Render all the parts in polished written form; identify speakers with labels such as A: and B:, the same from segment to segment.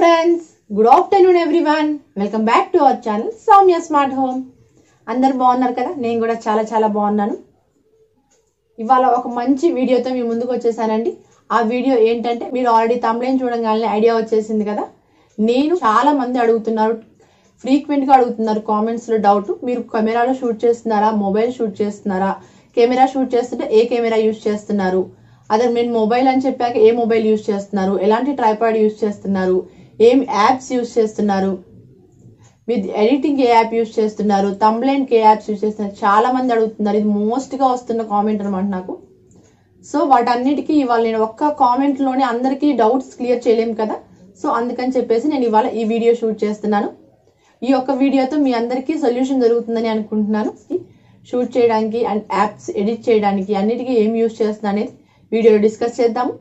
A: Friends, good afternoon everyone. Welcome back to our channel Soumya smart home. అందరు బాగున్నారు కదా? నేను కూడా చాలా బాగున్నాను. ఇవాళ ఒక మంచి వీడియోతో మీ ముందుకు వచ్చేసానండి. ఆ వీడియో ఏంటంటే, మీరు ఆల్రెడీ థంబ్నెయిల్ చూడగానే ఐడియా వచ్చేసింది కదా. నేను చాలా మంది అడుగుతున్నారు, ఫ్రీక్వెంట్గా అడుగుతున్నారు కామెంట్స్లో డౌట్, మీరు కెమెరాలో షూట్ చేస్తున్నారా, మొబైల్ షూట్ చేస్తున్నారా, కెమెరా షూట్ చేస్తుంటే ఏ కెమెరా యూజ్ చేస్తున్నారు, అదే మీరు మొబైల్ అని చెప్పాక ఏ మొబైల్ యూజ్ చేస్తున్నారు, ఎలాంటి ట్రైపాడ్ యూజ్ చేస్తున్నారు, ఏం యాప్స్ యూజ్ చేస్తున్నారు, మీరు ఎడిటింగ్ ఏ యాప్ యూజ్ చేస్తున్నారు, థంబ్నెయిల్కి ఏ యాప్స్ యూజ్ చేస్తున్నారు, చాలా మంది అడుగుతున్నారు. ఇది మోస్ట్గా వస్తున్న కామెంట్ అనమాట నాకు. సో వాటన్నిటికీ ఇవాళ నేను ఒక్క కామెంట్లోనే అందరికీ డౌట్స్ క్లియర్ చేయలేము కదా. సో అందుకని చెప్పేసి నేను ఇవాళ ఈ వీడియో షూట్ చేస్తున్నాను. ఈ ఒక్క వీడియోతో మీ అందరికీ సొల్యూషన్ జరుగుతుందని అనుకుంటున్నాను. షూట్ చేయడానికి అండ్ యాప్స్ ఎడిట్ చేయడానికి అన్నిటికీ ఏం యూజ్ చేస్తున్నా అనేది వీడియోలో డిస్కస్ చేద్దాము.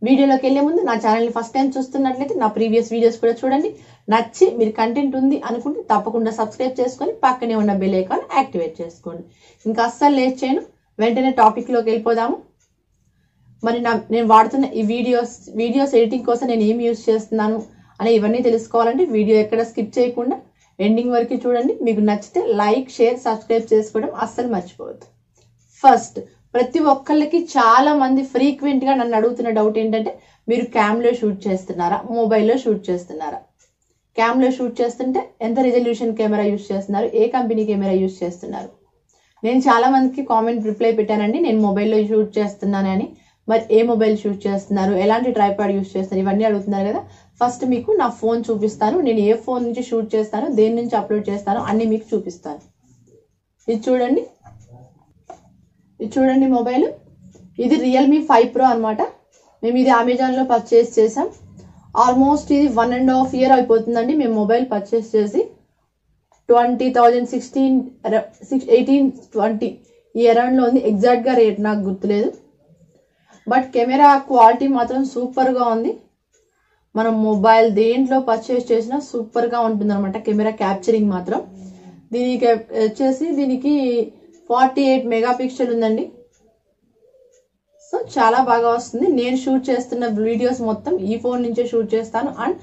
A: వీడియోలోకి వెళ్లే ముందు నా ఛానల్ని ఫస్ట్ టైం చూస్తున్నట్లయితే నా ప్రీవియస్ వీడియోస్ కూడా చూడండి. నచ్చి మీరు కంటెంట్ ఉంది అనుకుంటే తప్పకుండా సబ్స్క్రైబ్ చేసుకొని పక్కనే ఉన్న బెల్ ఐకాన్ యాక్టివేట్ చేసుకోండి. ఇంకా అస్సలు లేట్ చేయను, వెంటనే టాపిక్లోకి వెళ్ళిపోదాము. మరి నేను వాడుతున్న ఈ వీడియోస్ ఎడిటింగ్ కోసం నేను ఏం యూజ్ చేస్తున్నాను అని ఇవన్నీ తెలుసుకోవాలంటే వీడియో ఎక్కడ స్కిప్ చేయకుండా ఎండింగ్ వరకు చూడండి. మీకు నచ్చితే లైక్, షేర్, సబ్స్క్రైబ్ చేసుకోవడం అస్సలు మర్చిపోవద్దు. ఫస్ట్, ప్రతి ఒక్కళ్ళకి చాలా మంది ఫ్రీక్వెంట్ గా నన్ను అడుగుతున్న డౌట్ ఏంటంటే, మీరు క్యామ్లో షూట్ చేస్తున్నారా, మొబైల్లో షూట్ చేస్తున్నారా? క్యామ్లో షూట్ చేస్తుంటే ఎంత రిజల్యూషన్ కెమెరా యూజ్ చేస్తున్నారు, ఏ కంపెనీ కెమెరా యూజ్ చేస్తున్నారు? నేను చాలా మందికి కామెంట్ రిప్లై పెట్టానండి, నేను మొబైల్లో షూట్ చేస్తున్నానని. మరి ఏ మొబైల్ షూట్ చేస్తున్నారు, ఎలాంటి ట్రైపాడ్ యూజ్ చేస్తున్నారు, ఇవన్నీ అడుగుతున్నారు కదా. ఫస్ట్ మీకు నా ఫోన్ చూపిస్తాను, నేను ఏ ఫోన్ నుంచి షూట్ చేస్తాను, దేని నుంచి అప్లోడ్ చేస్తాను అన్ని మీకు చూపిస్తాను. ఇది చూడండి మొబైల్. ఇది రియల్మీ 5 Pro అనమాట. మేము ఇది అమెజాన్లో పర్చేస్ చేసాం. ఆల్మోస్ట్ ఇది 1.5 year అయిపోతుందండి మేము మొబైల్ పర్చేస్ చేసి. 2016, 18, 20 ఈ అరౌండ్లో ఉంది. ఎగ్జాక్ట్గా రేట్ నాకు గుర్తులేదు. బట్ కెమెరా క్వాలిటీ మాత్రం సూపర్గా ఉంది. మనం మొబైల్ దేంట్లో పర్చేస్ చేసినా సూపర్గా ఉంటుంది అనమాట కెమెరా క్యాప్చరింగ్ మాత్రం. దీనికి 48 మెగాపిక్సెల్ ఉందండి. సో చాలా బాగా వస్తుంది. నేను షూట్ చేస్తున్న వీడియోస్ మొత్తం ఈ ఫోన్ నుంచే షూట్ చేస్తాను. And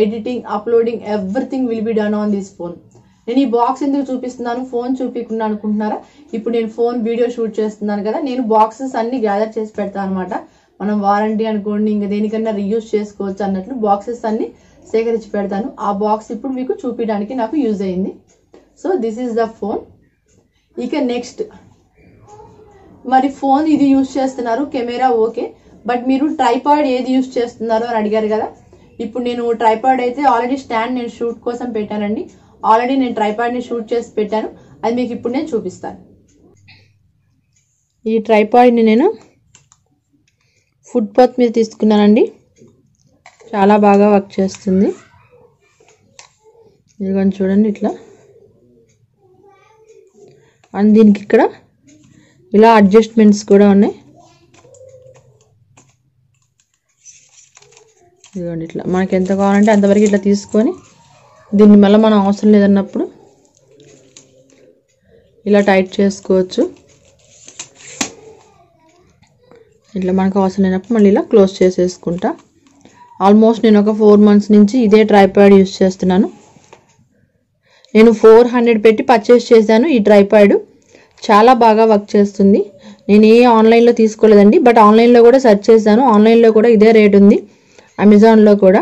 A: editing, uploading, everything will be done on this phone. నేను ఈ బాక్స్ ఎందుకు చూపిస్తున్నాను, ఫోన్ చూపించకుండా అనుకుంటున్నారా? ఇప్పుడు నేను ఫోన్ వీడియో షూట్ చేస్తున్నాను కదా, నేను బాక్సెస్ అన్ని గ్యాదర్ చేసి పెడతాను అనమాట. మనం వారంటీ అనుకోండి, ఇంకా దేనికన్నా రీయూజ్ చేసుకోవచ్చు అన్నట్లు బాక్సెస్ అన్ని సేకరించి పెడతాను. ఆ బాక్స్ ఇప్పుడు మీకు చూపించడానికి నాకు యూజ్ అయింది. So this is the phone. ఇక నెక్స్ట్, మరి ఫోన్ ఇది యూజ్ చేస్తున్నారు, కెమెరా ఓకే, బట్ మీరు ట్రైపాడ్ ఏది యూజ్ చేస్తున్నారు అని అడిగారు కదా. ఇప్పుడు నేను ట్రైపాడ్ అయితే ఆల్రెడీ స్టాండ్ నేను షూట్ కోసం పెట్టానండి. ఆల్రెడీ నేను ట్రైపాడ్ని షూట్ చేసి పెట్టాను, అది మీకు ఇప్పుడు నేను చూపిస్తాను. ఈ ట్రైపాడ్ని నేను ఫుట్పాత్ మీద తీసుకున్నానండి. చాలా బాగా వర్క్ చేస్తుంది. ఇదిగోండి చూడండి ఇట్లా. అండ్ దీనికి ఇక్కడ ఇలా అడ్జస్ట్మెంట్స్ కూడా ఉన్నాయి. ఇదిగోండి ఇట్లా మనకి ఎంత కావాలంటే అంతవరకు ఇట్లా తీసుకొని దీన్ని మళ్ళీ మనం అవసరం లేదన్నప్పుడు ఇలా టైట్ చేసుకోవచ్చు. ఇట్లా మనకు అవసరం లేనప్పుడు మళ్ళీ ఇలా క్లోజ్ చేసేసుకుంటా. ఆల్మోస్ట్ నేను ఒక 4 months నుంచి ఇదే ట్రైపాడ్ యూజ్ చేస్తున్నాను. నేను 400 పెట్టి పర్చేస్ చేశాను ఈ ట్రైపాడ్. చాలా బాగా వర్క్ చేస్తుంది. నేను ఏ ఆన్లైన్లో తీసుకోలేదండి, బట్ ఆన్లైన్లో కూడా సెర్చ్ చేశాను. ఆన్లైన్లో కూడా ఇదే రేట్ ఉంది, అమెజాన్లో కూడా.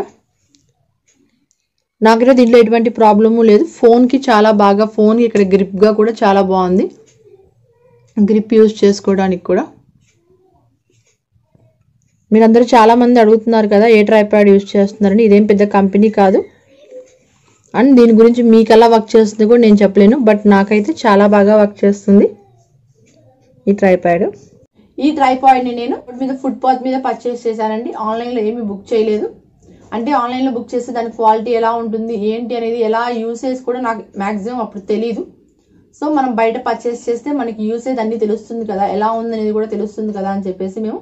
A: నాకైతే దీంట్లో ఎటువంటి ప్రాబ్లము లేదు. ఫోన్కి చాలా బాగా, ఫోన్కి ఇక్కడ గ్రిప్గా కూడా చాలా బాగుంది, గ్రిప్ యూజ్ చేసుకోవడానికి కూడా. మీరందరూ చాలామంది అడుగుతున్నారు కదా ఏ ట్రైపాడ్ యూజ్ చేస్తున్నారని. ఇదేం పెద్ద కంపెనీ కాదు, అండ్ దీని గురించి మీకు ఎలా వర్క్ చేస్తుంది కూడా నేను చెప్పలేను, బట్ నాకైతే చాలా బాగా వర్క్ చేస్తుంది ఈ ట్రైపాడ్. ఈ ట్రైపాడ్ని నేను ఫుట్పాత్ మీద పర్చేస్ చేశానండి. ఆన్లైన్లో ఏమీ బుక్ చేయలేదు. అంటే ఆన్లైన్లో బుక్ చేస్తే దాని క్వాలిటీ ఎలా ఉంటుంది ఏంటి అనేది, ఎలా యూసేజ్ కూడా నాకు మ్యాక్సిమం అప్పుడు తెలీదు. సో మనం బయట పర్చేస్ చేస్తే మనకి యూసేజ్ అన్నీ తెలుస్తుంది కదా, ఎలా ఉందనేది కూడా తెలుస్తుంది కదా అని చెప్పేసి మేము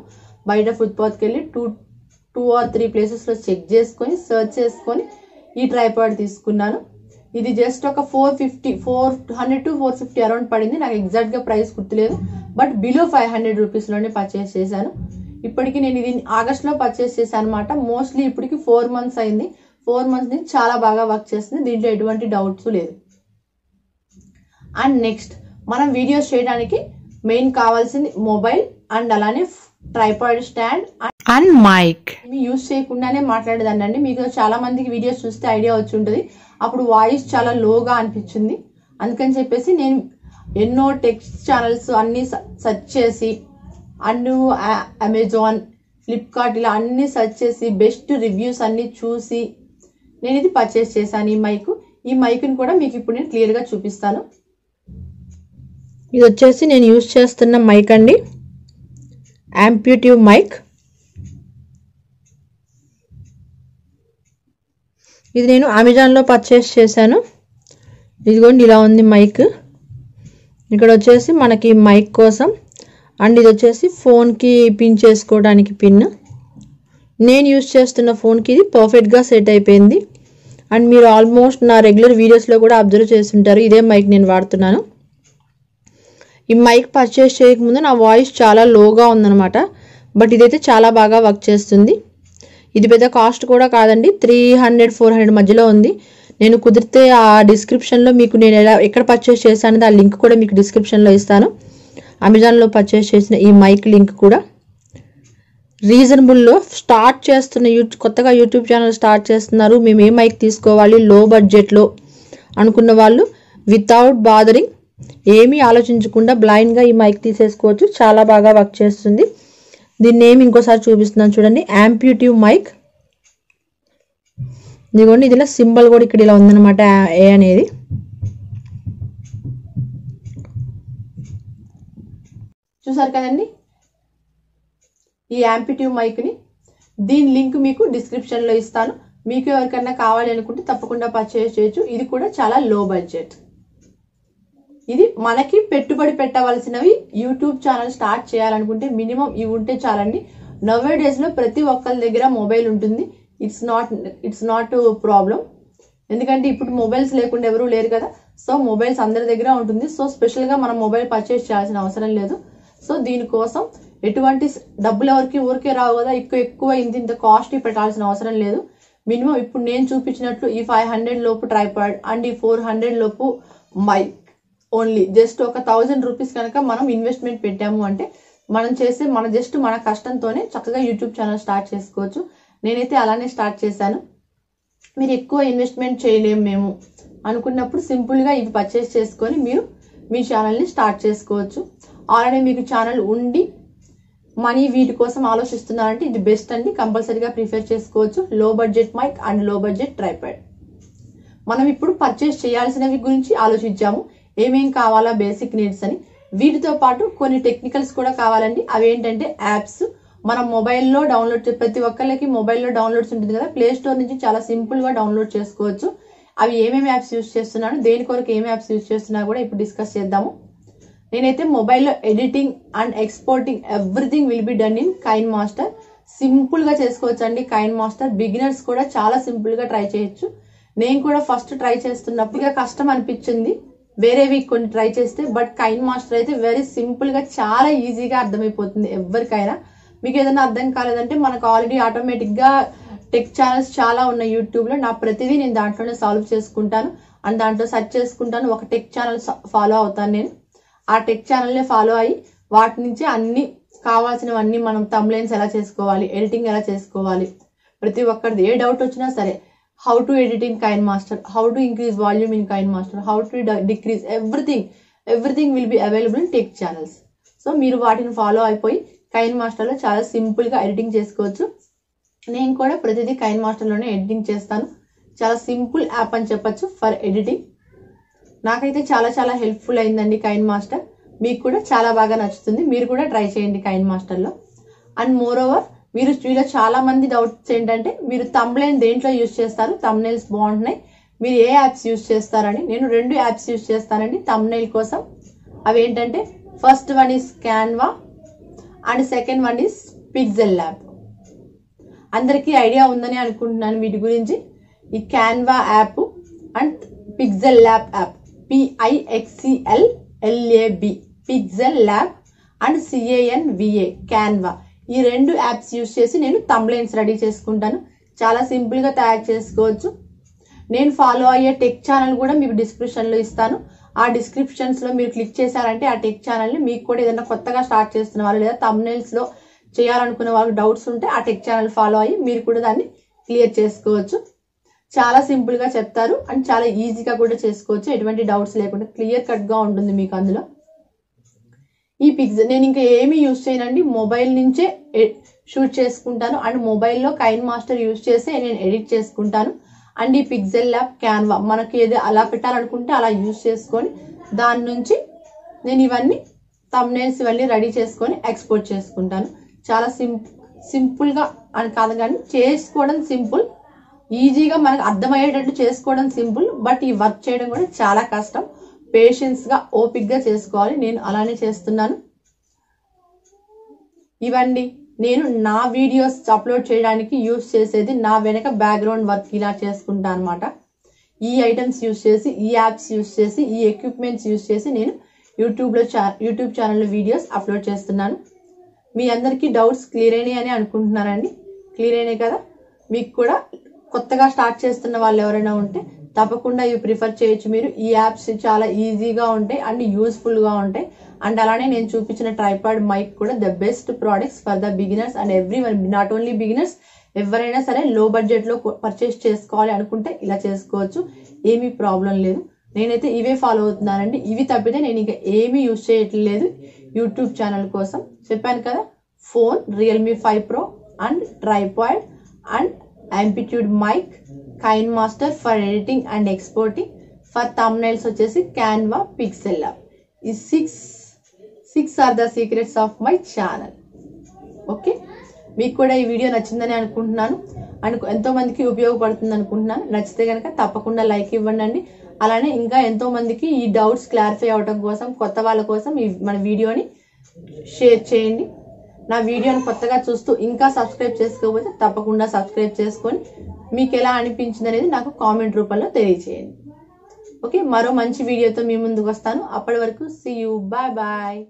A: బయట ఫుట్పాత్కి వెళ్ళి 2 or 3 ప్లేసెస్లో చెక్ చేసుకొని సర్చ్ చేసుకొని ఈ ట్రైపాడ్ తీసుకున్నాను. ఇది జస్ట్ ఒక 400 to 450 అరౌండ్ పడింది. నాకు ఎగ్జాక్ట్గా ప్రైస్ గుర్తులేదు, బట్ బిలో 500 రూపీస్లోనే పర్చేస్ చేశాను. ఇప్పటికి నేను ఇది ఆగస్ట్లో పర్చేస్ చేశాను అనమాట. మోస్ట్లీ ఇప్పటికి 4 months అయింది. 4 months నుంచి చాలా బాగా వర్క్ చేస్తుంది, దీంట్లో ఎటువంటి డౌట్స్ లేదు. అండ్ నెక్స్ట్ మనం వీడియోస్ చేయడానికి మెయిన్ కావాల్సింది మొబైల్ అండ్ అలానే tripod stand and mic. Use చేయకుండానే మాట్లాడేదాన్ని అండి. మీకు చాలా మందికి వీడియోస్ చూస్తే ఐడియా వచ్చి ఉంటుంది, అప్పుడు వాయిస్ చాలా లోగా అనిపించింది. అందుకని చెప్పేసి నేను ఎన్నో టెక్స్ట్ ఛానల్స్ అన్ని సెర్చ్ చేసి అండ్ అమెజాన్, ఫ్లిప్కార్ట్ ఇలా అన్ని సెర్చ్ చేసి బెస్ట్ రివ్యూస్ అన్ని చూసి నేను ఇది పర్చేస్ చేశాను. ఈ మైక్ని కూడా మీకు ఇప్పుడు నేను క్లియర్గా చూపిస్తాను. ఇది వచ్చేసి నేను యూజ్ చేస్తున్న మైక్ అండి, యాంప్లిట్యూడ్ మైక్. ఇది నేను అమెజాన్లో పర్చేస్ చేశాను. ఇదిగోండి ఇలా ఉంది మైక్. ఇక్కడ వచ్చేసి మనకి మైక్ కోసం అండ్ ఇది వచ్చేసి ఫోన్కి పిన్ చేసుకోవడానికి పిన్. నేను యూజ్ చేస్తున్న ఫోన్కి ఇది పర్ఫెక్ట్గా సెట్ అయిపోయింది. అండ్ మీరు ఆల్మోస్ట్ నా రెగ్యులర్ వీడియోస్లో కూడా అబ్జర్వ్ చేస్తుంటారు, ఇదే మైక్ నేను వాడుతున్నాను. ఈ మైక్ పర్చేస్ చేయకముందు నా వాయిస్ చాలా లోగా ఉందన్నమాట, బట్ ఇదైతే చాలా బాగా వర్క్ చేస్తుంది. ఇది పెద్ద కాస్ట్ కూడా కాదండి, 300-400 మధ్యలో ఉంది. నేను కుదిరితే ఆ డిస్క్రిప్షన్లో మీకు నేను ఎక్కడ పర్చేస్ చేశాను ఆ లింక్ కూడా మీకు డిస్క్రిప్షన్లో ఇస్తాను. అమెజాన్లో పర్చేస్ చేసిన ఈ మైక్ లింక్ కూడా. రీజనబుల్లో స్టార్ట్ చేస్తున్న కొత్తగా యూట్యూబ్ ఛానల్ స్టార్ట్ చేస్తున్నారు, మేము ఏ మైక్ తీసుకోవాలి లో బడ్జెట్లో అనుకున్న వాళ్ళు వితౌట్ బాదరింగ్ ఏమీ ఆలోచించకుండా బ్లైండ్గా ఈ మైక్ తీసేసుకోవచ్చు, చాలా బాగా వర్క్ చేస్తుంది. దీని నేమ్ ఇంకోసారి చూపిస్తున్నాను చూడండి, యాంప్లిట్యూడ్ మైక్. ఇదిగోండి ఇదిలా సింబల్ కూడా ఇక్కడ ఇలా ఉందన్నమాట, ఏ అనేది. చూసారు కదండి ఈ యాంప్లిట్యూడ్ మైక్ని. దీని లింక్ మీకు డిస్క్రిప్షన్లో ఇస్తాను, మీకు ఎవరికన్నా కావాలి అనుకుంటే తప్పకుండా పర్చేస్ చేయొచ్చు. ఇది కూడా చాలా లో బడ్జెట్. ఇది మనకి పెట్టుబడి పెట్టవలసినవి. యూట్యూబ్ ఛానల్ స్టార్ట్ చేయాలనుకుంటే మినిమం ఇవి ఉంటే చాలండి. నవ్ డేస్ లో ప్రతి ఒక్కరి దగ్గర మొబైల్ ఉంటుంది. ఇట్స్ నాట్ ప్రాబ్లం, ఎందుకంటే ఇప్పుడు మొబైల్స్ లేకుండా ఎవరు లేరు కదా. సో మొబైల్స్ అందరి దగ్గర ఉంటుంది. సో స్పెషల్ గా మనం మొబైల్ పర్చేస్ చేయాల్సిన అవసరం లేదు. సో దీనికోసం ఎటువంటి డబ్బులు ఊరికే రావు కదా, ఎక్కువ ఇంత కాస్ట్ పెట్టాల్సిన అవసరం లేదు. మినిమం ఇప్పుడు నేను చూపించినట్లు ఈ 500 లోపు ట్రైపాడ్ అండ్ ఈ 400 లోపు మైక్ ఓన్లీ జస్ట్ ఒక 1000 రూపీస్ కనుక మనం ఇన్వెస్ట్మెంట్ పెట్టాము అంటే మనం చేసే మన కష్టంతోనే చక్కగా యూట్యూబ్ ఛానల్ స్టార్ట్ చేసుకోవచ్చు. నేనైతే అలానే స్టార్ట్ చేశాను. మీరు ఎక్కువ ఇన్వెస్ట్మెంట్ చేయలేము మేము అనుకున్నప్పుడు సింపుల్గా ఇవి పర్చేస్ చేసుకొని మీరు మీ ఛానల్ని స్టార్ట్ చేసుకోవచ్చు. ఆల్రెడీ మీకు ఛానల్ ఉండి మనీ వీటి కోసం ఆలోచిస్తున్నారంటే ఇది బెస్ట్ అండి, కంపల్సరీగా ప్రిఫర్ చేసుకోవచ్చు. లో బడ్జెట్ మైక్ అండ్ లో బడ్జెట్ ట్రైపాడ్. మనం ఇప్పుడు పర్చేస్ చేయాల్సినవి గురించి ఆలోచించాము, ఏమేం కావాలా బేసిక్ నీడ్స్ అని. వీటితో పాటు కొన్ని టెక్నికల్స్ కూడా కావాలండి. అవి ఏంటంటే యాప్స్ మనం మొబైల్లో డౌన్లోడ్, ప్రతి ఒక్కరికి మొబైల్లో డౌన్లోడ్స్ ఉంటుంది కదా, ప్లే స్టోర్ నుంచి చాలా సింపుల్ గా డౌన్లోడ్ చేసుకోవచ్చు. అవి ఏమేమి యాప్స్ యూజ్ చేస్తున్నాను, దేని కొరకు ఏమి యాప్స్ యూజ్ చేస్తున్నా కూడా ఇప్పుడు డిస్కస్ చేద్దాము. నేనైతే మొబైల్లో editing and exporting everything will be done in KineMaster. Simple గా చేసుకోవచ్చు అండి కైన్ మాస్టర్. బిగినర్స్ కూడా చాలా సింపుల్ గా ట్రై చేయొచ్చు. నేను కూడా ఫస్ట్ ట్రై చేస్తున్నప్పుడు కష్టం అనిపించింది, వేరేవి కొన్ని ట్రై చేస్తే. బట్ కైన్ మాస్టర్ అయితే వెరీ సింపుల్ గా చాలా ఈజీగా అర్థమైపోతుంది ఎవరికైనా. మీకు ఏదైనా అర్థం కాలేదంటే మనకు ఆల్రెడీ ఆటోమేటిక్ గా టెక్ ఛానల్స్ చాలా ఉన్నాయి యూట్యూబ్ లో. నా ప్రతిదీ నేను దాంట్లోనే సాల్వ్ చేసుకుంటాను అండ్ దాంట్లో సెర్చ్ చేసుకుంటాను. ఒక టెక్ ఛానల్ ఫాలో అవుతాను నేను. ఆ టెక్ ఛానల్నే ఫాలో అయ్యి వాటి నుంచి అన్ని కావాల్సినవన్నీ మనం థంబ్నెయిల్స్ ఎలా చేసుకోవాలి, ఎడిటింగ్ ఎలా చేసుకోవాలి, ప్రతి ఒక్కరిది ఏ డౌట్ వచ్చినా సరే, how to edit in KineMaster, how to increase volume in KineMaster, how to decrease everything will be available in tech channels. So మీరు వాటిని ఫాలో అయిపోయి కైన్ మాస్టర్ లో చాలా సింపుల్ గా ఎడిటింగ్ చేసుకోవచ్చు. నేను కూడా ప్రతిదీ కైన్ మాస్టర్ లోనే ఎడిటింగ్ చేస్తాను. చాలా సింపుల్ యాప్ అని చెప్పొచ్చు ఫర్ ఎడిటింగ్. నాకైతే చాలా చాలా హెల్ప్ఫుల్ అయిందండి కైన్ మాస్టర్. మీకు కూడా చాలా బాగా నచ్చుతుంది, మీరు కూడా ట్రై చేయండి కైన్ మాస్టర్ లో. అండ్ మోర్ ఓవర్ మీలో చాలా మంది డౌట్స్ ఏంటంటే మీరు థంబ్నెయిల్ దేంట్లో యూజ్ చేస్తారు, థంబ్నెయిల్స్ బాగుంటున్నాయి, మీరు ఏ యాప్స్ యూజ్ చేస్తారని. నేను 2 యాప్స్ యూజ్ చేస్తానండి థంబ్నెయిల్ కోసం. అవి ఏంటంటే first one is Canva and second one is pixel lab. అందరికీ ఐడియా ఉందని అనుకుంటున్నాను వీటి గురించి. ఈ Canva app and pixel lab app, PIXCLLAB pixel lab and CANVA Canva. ఈ 2 యాప్స్ యూజ్ చేసి నేను థంబ్నెయిల్స్ రెడీ చేసుకుంటాను. చాలా సింపుల్గా తయారు చేసుకోవచ్చు. నేను ఫాలో అయ్యే టెక్ ఛానల్ కూడా మీకు డిస్క్రిప్షన్లో ఇస్తాను. ఆ డిస్క్రిప్షన్స్లో మీరు క్లిక్ చేశారంటే ఆ టెక్ ఛానల్ని మీకు కూడా ఏదైనా కొత్తగా స్టార్ట్ చేస్తున్న వాళ్ళు లేదా థంబ్నెయిల్స్లో చేయాలనుకునే వాళ్ళకి డౌట్స్ ఉంటే ఆ టెక్ ఛానల్ ఫాలో అయ్యి మీరు కూడా దాన్ని క్లియర్ చేసుకోవచ్చు. చాలా సింపుల్గా చెప్తారు అండ్ చాలా ఈజీగా కూడా చేసుకోవచ్చు. ఎటువంటి డౌట్స్ లేకుండా క్లియర్ కట్గా ఉంటుంది మీకు అందులో. ఈ పిక్స్ నేను ఇంకా ఏమీ యూజ్ చేయనండి, మొబైల్ నుంచే షూట్ చేసుకుంటాను అండ్ మొబైల్లో కైన్ మాస్టర్ యూజ్ చేసి నేను ఎడిట్ చేసుకుంటాను. అండ్ ఈ పిక్సెల్ ల్యాబ్, క్యాన్వా మనకి ఏది అలా పెట్టాలనుకుంటే అలా యూజ్ చేసుకొని దాని నుంచి నేను ఇవన్నీ థంబ్నెయిల్స్ ఇవన్నీ రెడీ చేసుకొని ఎక్స్పోర్ట్ చేసుకుంటాను. చాలా సింపుల్గా అని కాదు కానీ చేసుకోవడం సింపుల్, ఈజీగా మనకు అర్థమయ్యేటట్టు చేసుకోవడం సింపుల్. బట్ ఈ వర్క్ చేయడం కూడా చాలా కష్టం. పేషెన్స్గా ఓపిక్గా చేసుకోవాలి. నేను అలానే చేస్తున్నాను. ఇవండి నేను నా వీడియోస్ అప్లోడ్ చేయడానికి యూజ్ చేసేది. నా వెనక బ్యాక్గ్రౌండ్ వర్క్ ఇలా చేసుకుంటా అనమాట. ఈ ఐటమ్స్ యూజ్ చేసి, ఈ యాప్స్ యూజ్ చేసి, ఈ ఎక్విప్మెంట్స్ యూజ్ చేసి నేను యూట్యూబ్ ఛానల్లో వీడియోస్ అప్లోడ్ చేస్తున్నాను. మీ అందరికీ డౌట్స్ క్లియర్ అయినాయి అని అనుకుంటున్నానండి. క్లియర్ అయినాయి కదా? మీకు కూడా కొత్తగా స్టార్ట్ చేస్తున్న వాళ్ళు ఎవరైనా ఉంటే తప్పకుండా ఇవి ప్రిఫర్ చేయొచ్చు. మీరు ఈ యాప్స్ చాలా ఈజీగా ఉంటాయి అండ్ యూస్ఫుల్గా ఉంటాయి. అండ్ అలానే నేను చూపించిన ట్రైపాడ్ మైక్ కూడా the best products for the beginners and everyone, not only beginners, ఎవరైనా సరే లో బడ్జెట్లో పర్చేస్ చేసుకోవాలి అనుకుంటే ఇలా చేసుకోవచ్చు. ఏమీ ప్రాబ్లం లేదు. నేనైతే ఇవే ఫాలో అవుతున్నానండి. ఇవి తప్పితే నేను ఇంకా ఏమీ యూజ్ చేయట్లేదు యూట్యూబ్ ఛానల్ కోసం. చెప్పాను కదా, phone Realme 5 Pro and tripod and amplitude mic, KineMaster for editing and exporting, for thumbnails వచ్చేసి క్యాన్వా, పిక్సెల్ ల్యాబ్. ఈ six are the secrets of my channel. Okay, మీకు కూడా ఈ వీడియో నచ్చిందని అనుకుంటున్నాను అండ్ ఎంతో మందికి ఉపయోగపడుతుంది అనుకుంటున్నాను. నచ్చితే కనుక తప్పకుండా లైక్ ఇవ్వండి. అలానే ఇంకా ఎంతో మందికి ఈ డౌట్స్ క్లారిఫై అవడం కోసం, కొత్త వాళ్ళ కోసం మన వీడియోని షేర్ చేయండి. నా వీడియోని కొత్తగా చూస్తూ ఇంకా సబ్స్క్రైబ్ చేసుకోకపోతే తప్పకుండా సబ్స్క్రైబ్ చేసుకొని మీకు ఎలా అనిపించింది అనేది నాకు కామెంట్ రూపంలో తెలియచేయండి. ఓకే, మరో మంచి వీడియోతో మీ ముందుకు వస్తాను. అప్పటి వరకు సీ యూ, బాయ్ బాయ్.